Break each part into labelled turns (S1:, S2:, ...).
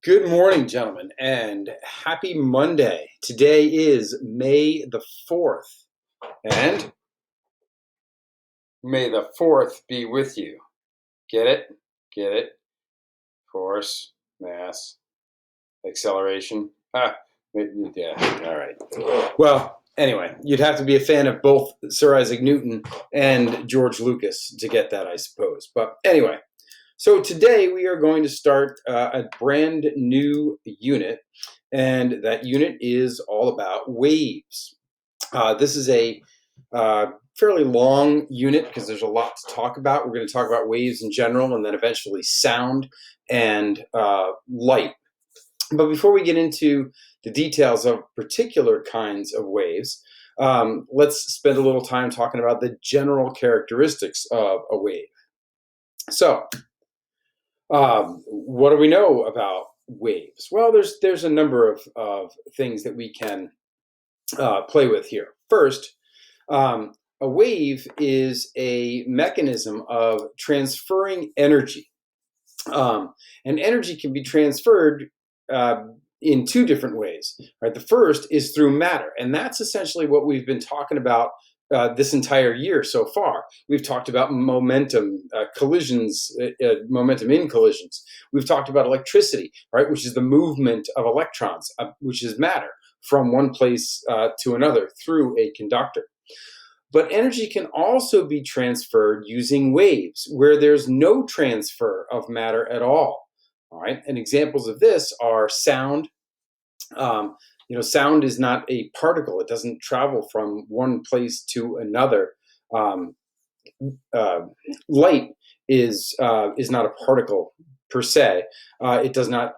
S1: Good morning, gentlemen, and happy Monday. Today is May the 4th, and may the 4th be with you. Get it? Get it? Force, mass, acceleration. Yeah, all right. Well, anyway, you'd have to be a fan of both Sir Isaac Newton and George Lucas to get that, I suppose. But anyway. So today we are going to start a brand new unit, and that unit is all about waves. This is a fairly long unit because there's a lot to talk about. We're going to talk about waves in general and then eventually sound and light. But before we get into the details of particular kinds of waves, let's spend a little time talking about the general characteristics of a wave. So, what do we know about waves? Well, there's a number of things that we can play with here. First, a wave is a mechanism of transferring energy. And energy can be transferred in two different ways. Right? The first is through matter, and that's essentially what we've been talking about this entire year so far. We've talked about momentum, collisions, momentum in collisions. We've talked about electricity, right, which is the movement of electrons, which is matter, from one place to another through a conductor. But energy can also be transferred using waves, where there's no transfer of matter at all. All right, and examples of this are sound. Sound is not a particle. It doesn't travel from one place to another. Light is not a particle per se. It does not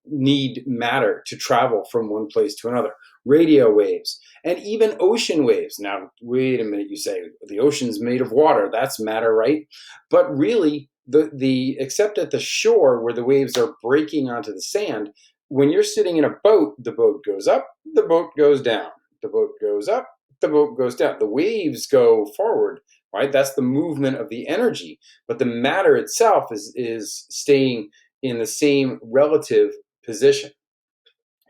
S1: need matter to travel from one place to another. Radio waves and even ocean waves. Now, wait a minute, you say the ocean's made of water. That's matter, right? But really, except at the shore where the waves are breaking onto the sand, when you're sitting in a boat, the boat goes up, the boat goes down, the boat goes up, the boat goes down. The waves go forward, right? That's the movement of the energy, but the matter itself is staying in the same relative position.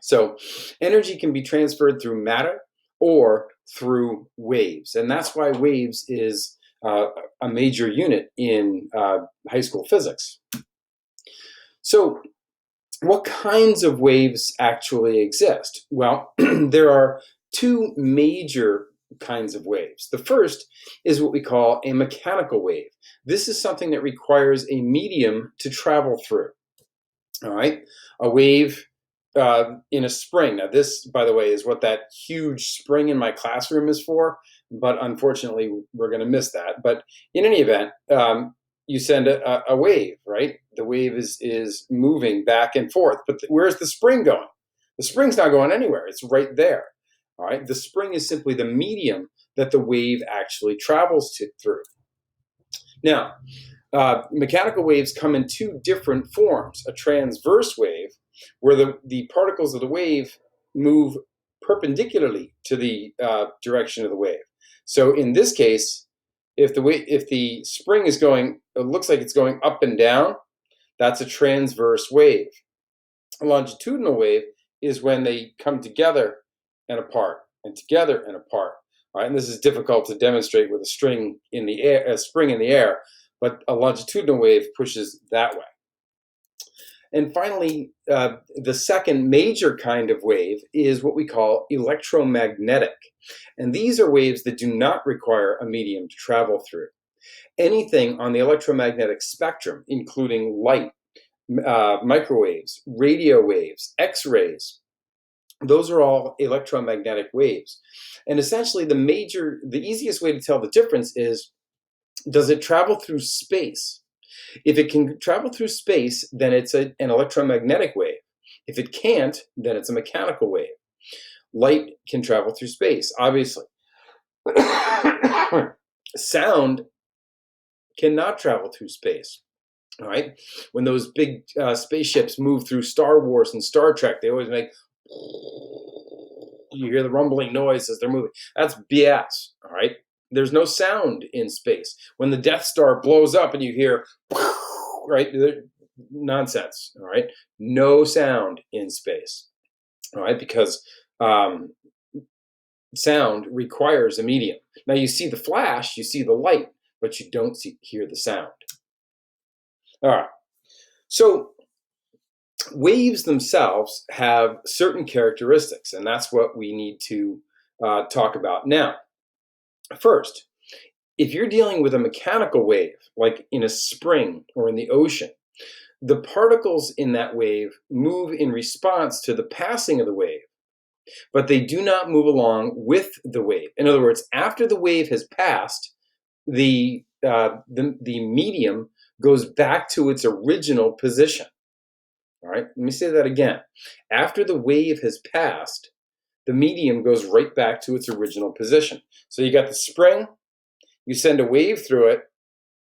S1: So energy can be transferred through matter or through waves, and that's why waves is a major unit in high school physics. So what kinds of waves actually exist? Well, there are two major kinds of waves. The first is what we call a mechanical wave. This is something that requires a medium to travel through. All right, a wave in a spring. Now, this, by the way, is what that huge spring in my classroom is for, but unfortunately, we're going to miss that. But in any event, you send a wave, right? The wave is moving back and forth, but where's the spring going? The spring's not going anywhere. It's right there. All right. The spring is simply the medium that the wave actually travels through. Now, mechanical waves come in two different forms. A transverse wave, where the particles of the wave move perpendicularly to the direction of the wave. So in this case, if the spring is going, it looks like it's going up and down, that's a transverse wave. A longitudinal wave is when they come together and apart, and together and apart. All right, and this is difficult to demonstrate with a spring in the air, but a longitudinal wave pushes that way. And finally, the second major kind of wave is what we call electromagnetic. And these are waves that do not require a medium to travel through. Anything on the electromagnetic spectrum, including light, microwaves, radio waves, X-rays, those are all electromagnetic waves. And essentially, the easiest way to tell the difference is, does it travel through space? If it can travel through space, then it's an electromagnetic wave. If it can't, then it's a mechanical wave. Light can travel through space, obviously. Sound cannot travel through space. All right. When those big spaceships move through Star Wars and Star Trek, they always make, you hear the rumbling noise as they're moving. That's BS. All right. There's no sound in space. When the Death Star blows up and you hear, right, nonsense. All right, no sound in space. All right, because um, sound requires a medium. Now you see the flash, you see the light, but you don't hear the sound. All right, so waves themselves have certain characteristics, and that's what we need to talk about now. First, if you're dealing with a mechanical wave, like in a spring or in the ocean, the particles in that wave move in response to the passing of the wave, but they do not move along with the wave. In other words, after the wave has passed, the medium goes back to its original position. All right, let me say that again. After the wave has passed, the medium goes right back to its original position. So you got the spring, you send a wave through it,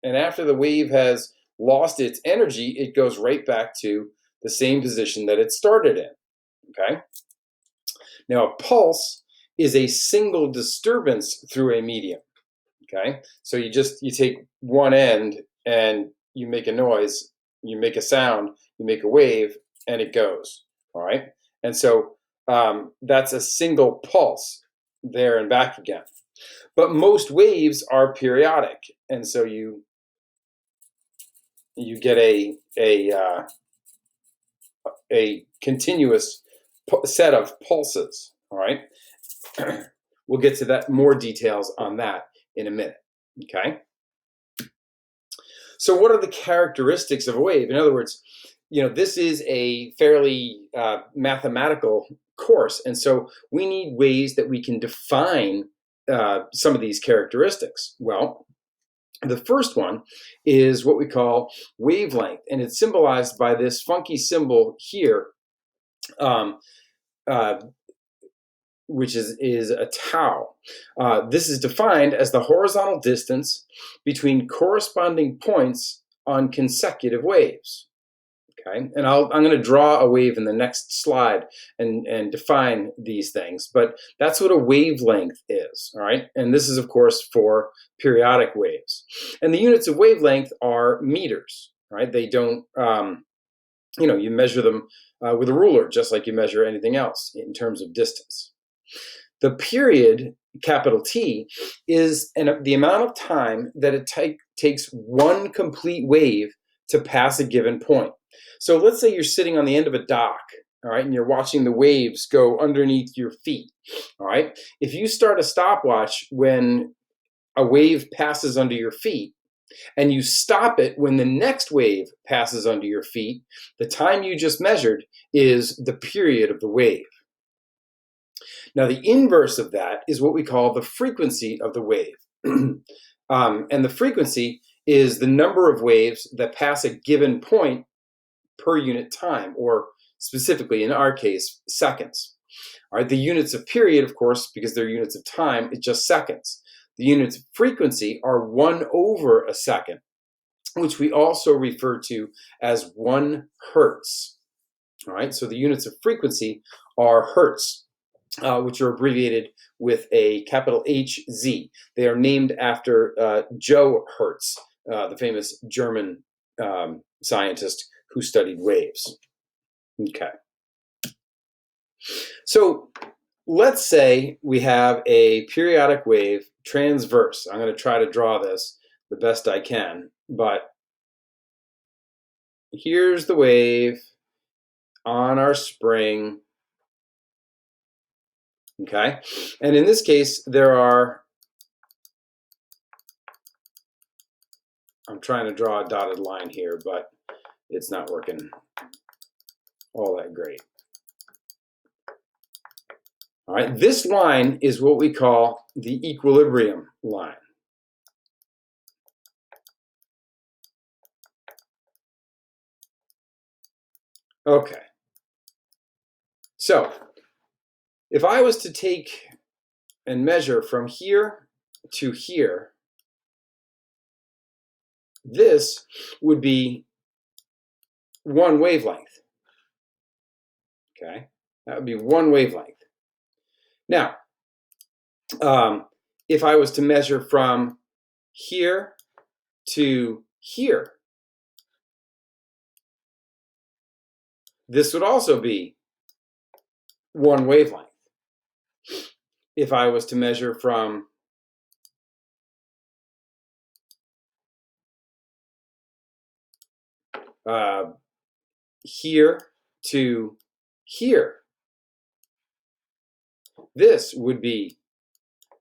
S1: and after the wave has lost its energy, it goes right back to the same position that it started in. Okay? Now, a pulse is a single disturbance through a medium. Okay? So you take one end and you make a noise, you make a sound, you make a wave, and it goes. All right? And so that's a single pulse there and back again. But most waves are periodic, and so you get a continuous set of pulses. All right, we'll get to that, more details on that in a minute. Okay. So, what are the characteristics of a wave? In other words, this is a fairly mathematical course, and so we need ways that we can define some of these characteristics. Well, the first one is what we call wavelength, and it's symbolized by this funky symbol here, which is a tau. This is defined as the horizontal distance between corresponding points on consecutive waves. Okay, and I'm going to draw a wave in the next slide and define these things, but that's what a wavelength is, all right? And this is, of course, for periodic waves. And the units of wavelength are meters, right? They don't, you measure them with a ruler, just like you measure anything else in terms of distance. The period, capital T, is the amount of time that it takes one complete wave to pass a given point. So let's say you're sitting on the end of a dock, all right, and you're watching the waves go underneath your feet, all right? If you start a stopwatch when a wave passes under your feet, and you stop it when the next wave passes under your feet, the time you just measured is the period of the wave. Now, the inverse of that is what we call the frequency of the wave. And the frequency is the number of waves that pass a given point per unit time, or specifically in our case, seconds. All right, the units of period, of course, because they're units of time, it's just seconds. The units of frequency are 1 over a second, which we also refer to as 1 hertz. All right, so the units of frequency are hertz, which are abbreviated with a capital HZ. They are named after Joe Hertz, the famous German scientist who studied waves. Okay. So let's say we have a periodic wave transverse. I'm going to try to draw this the best I can, but here's the wave on our spring. Okay. And in this case, I'm trying to draw a dotted line here, but it's not working all that great. All right, this line is what we call the equilibrium line. Okay. So, if I was to take and measure from here to here, this would be one wavelength. Okay, that would be one wavelength. Now, if I was to measure from here to here, this would also be one wavelength. If I was to measure from here to here, this would be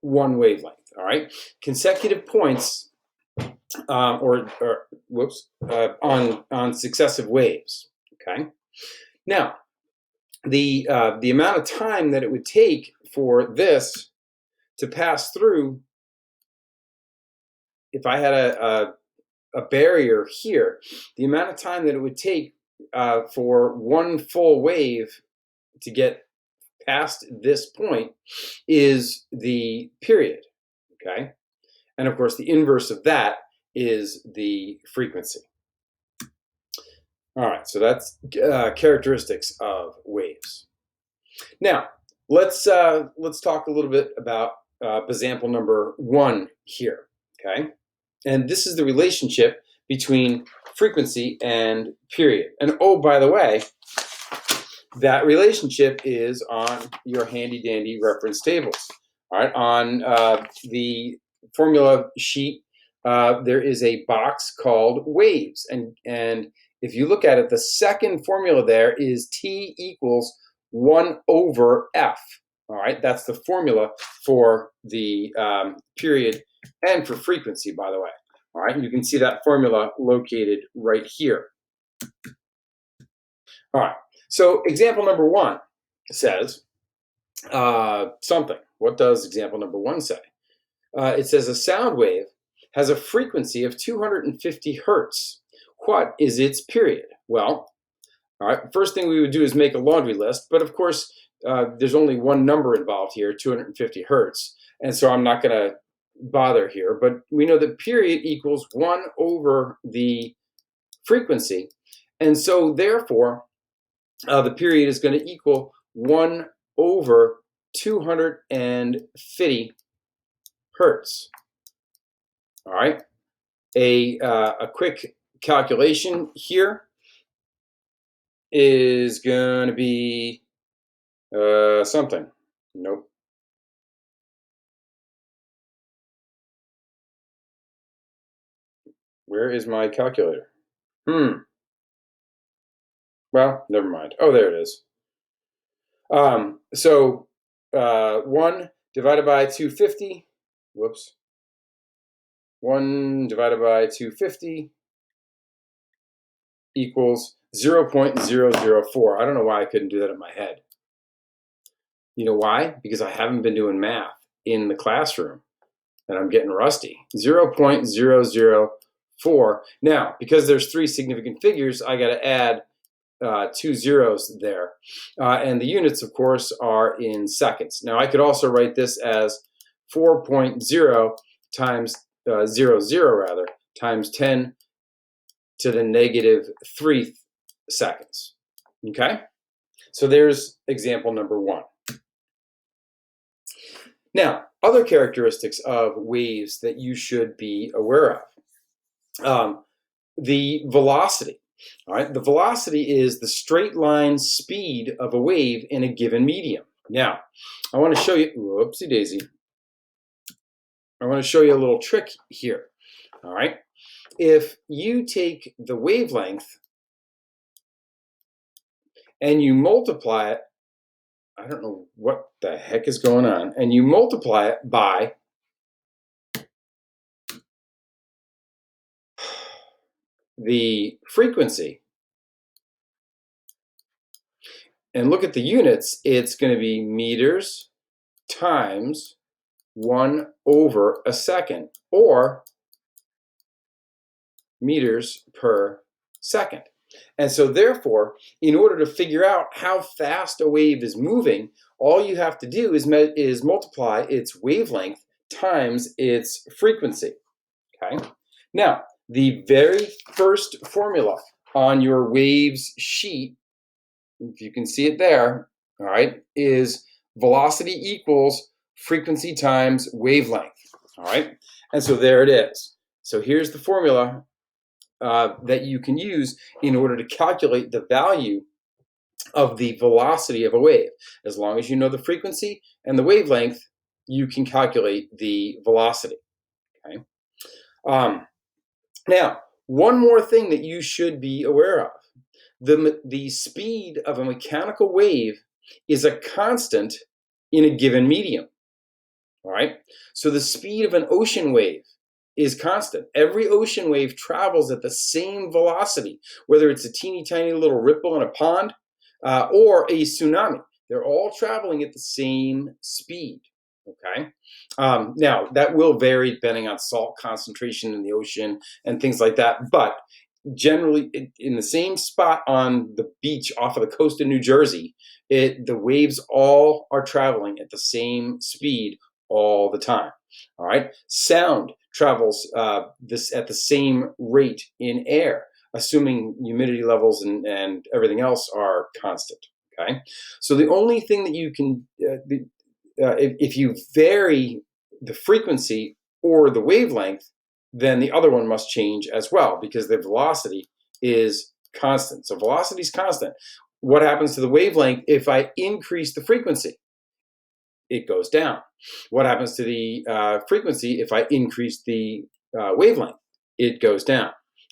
S1: one wavelength. All right, consecutive points on successive waves. Okay, now the amount of time that it would take for this to pass through, if I had a barrier here, the amount of time that it would take for one full wave to get past this point is the period, okay? And of course, the inverse of that is the frequency. All right, so that's characteristics of waves. Now, let's talk a little bit about example number 1 here, okay? And this is the relationship between frequency and period. And oh, by the way, that relationship is on your handy dandy reference tables. All right, on the formula sheet, there is a box called waves. And if you look at it, the second formula there is T equals 1 over F. All right, that's the formula for the period and for frequency, by the way. All right, you can see that formula located right here. All right, so example number 1 says something. What does example number 1 say? It says a sound wave has a frequency of 250 hertz. What is its period? Well, all right, first thing we would do is make a laundry list, but of course, there's only one number involved here, 250 hertz, and so I'm not going to bother here, but we know that period equals 1 over the frequency, and so therefore, the period is going to equal 1 over 250 hertz. All right, a quick calculation here is going to be something. Nope. Where is my calculator? Well, never mind. Oh, there it is. So 1 divided by 250. Whoops. 1 divided by 250 equals 0.004. I don't know why I couldn't do that in my head. You know why? Because I haven't been doing math in the classroom and I'm getting rusty. 0.004. Now, because there's 3 significant figures, I got to add 2 zeros there. And the units, of course, are in seconds. Now, I could also write this as 4.0 times 00 rather, times 10 to the negative 3 seconds. Okay? So there's example number 1. Now, other characteristics of waves that you should be aware of. The velocity. All right, the velocity is the straight line speed of a wave in a given medium. Now, I want to show you, whoopsie daisy. I want to show you a little trick here. All right, if you take the wavelength and you multiply it, I don't know what the heck is going on, and you multiply it by the frequency, and look at the units, it's going to be meters times 1 over a second, or meters per second. And so therefore, in order to figure out how fast a wave is moving, all you have to do is multiply its wavelength times its frequency. Okay? Now, the very first formula on your waves sheet, if you can see it there, all right, is velocity equals frequency times wavelength. All right? And so there it is. So here's the formula that you can use in order to calculate the value of the velocity of a wave. As long as you know the frequency and the wavelength, you can calculate the velocity. Okay. Now, one more thing that you should be aware of. The speed of a mechanical wave is a constant in a given medium. All right. So the speed of an ocean wave is constant. Every ocean wave travels at the same velocity, whether it's a teeny tiny little ripple in a pond or a tsunami. They're all traveling at the same speed. Okay. Now that will vary depending on salt concentration in the ocean and things like that, but generally in the same spot on the beach off of the coast of New Jersey, the waves all are traveling at the same speed all the time. All right. Sound travels this at the same rate in air, assuming humidity levels and everything else are constant. Okay. So the only thing that you can, if you vary the frequency or the wavelength, then the other one must change as well because the velocity is constant. So velocity is constant. What happens to the wavelength if I increase the frequency? It goes down. What happens to the frequency if I increase the wavelength? It goes down.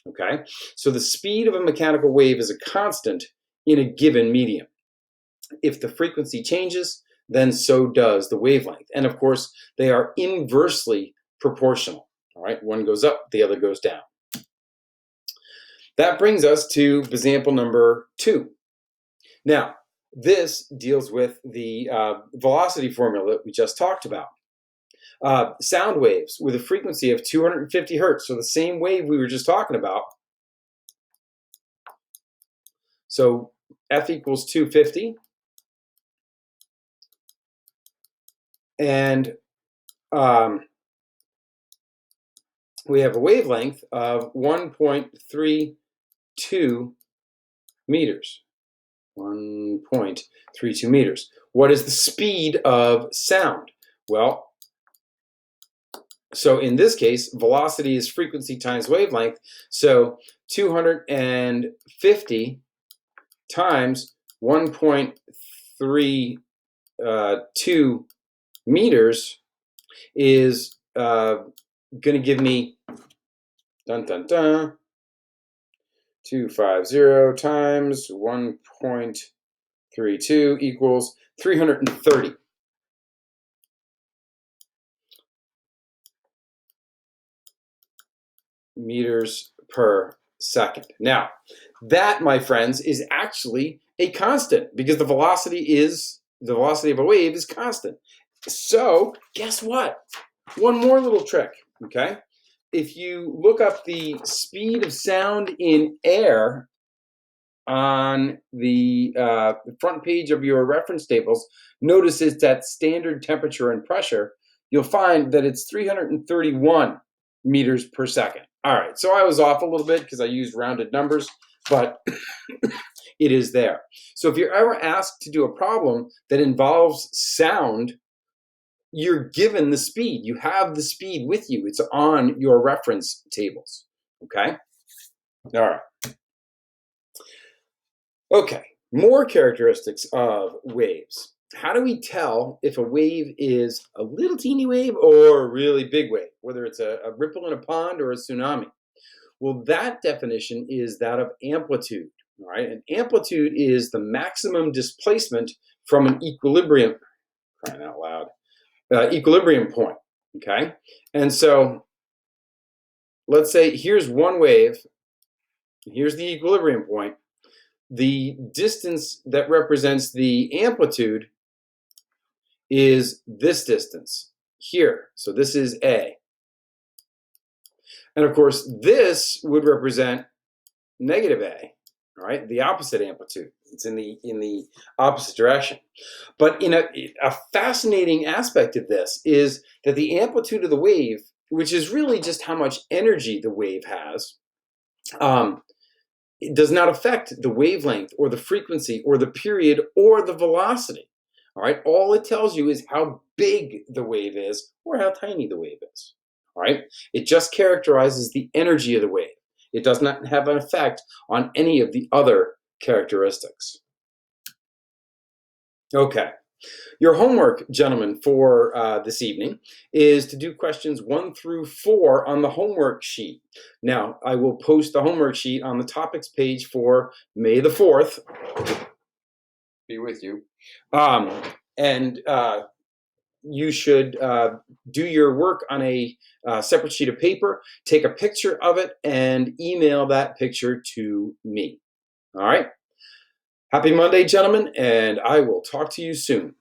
S1: Okay. So the speed of a mechanical wave is a constant in a given medium. If the frequency changes, then so does the wavelength. And of course, they are inversely proportional. All right, one goes up, the other goes down. That brings us to example number 2. Now, this deals with the velocity formula that we just talked about. Sound waves with a frequency of 250 hertz, so the same wave we were just talking about. So F equals 250. And we have a wavelength of 1.32 meters. 1.32 meters. What is the speed of sound? Well, so in this case, velocity is frequency times wavelength. So 250 times 1.32 meters is going to give me 250 times 1.32 equals 330 meters per second. Now, that, my friends, is actually a constant because the velocity of a wave is constant. So, guess what? One more little trick, okay? If you look up the speed of sound in air on the front page of your reference tables, notice it's at standard temperature and pressure, you'll find that it's 331 meters per second. All right, so I was off a little bit because I used rounded numbers, but it is there. So if you're ever asked to do a problem that involves sound, you're given the speed. You have the speed with you. It's on your reference tables. Okay? All right. Okay, more characteristics of waves. How do we tell if a wave is a little teeny wave or a really big wave, whether it's a ripple in a pond or a tsunami? Well, that definition is that of amplitude. All right, and amplitude is the maximum displacement from an equilibrium, crying out loud, equilibrium point. Okay, and so let's say here's one wave, here's the equilibrium point. The distance that represents the amplitude is this distance here. So this is A. And of course, this would represent negative A, all right, the opposite amplitude. It's in the opposite direction. But in a fascinating aspect of this is that the amplitude of the wave, which is really just how much energy the wave has, it does not affect the wavelength or the frequency or the period or the velocity. All right, all it tells you is how big the wave is or how tiny the wave is. All right, it just characterizes the energy of the wave. It does not have an effect on any of the other characteristics. Okay. Your homework, gentlemen, for this evening is to do questions 1 through 4 on the homework sheet. Now, I will post the homework sheet on the topics page for May the 4th. Be with you. Um, and you should do your work on a separate sheet of paper, take a picture of it, and email that picture to me. All right. Happy Monday, gentlemen, and I will talk to you soon.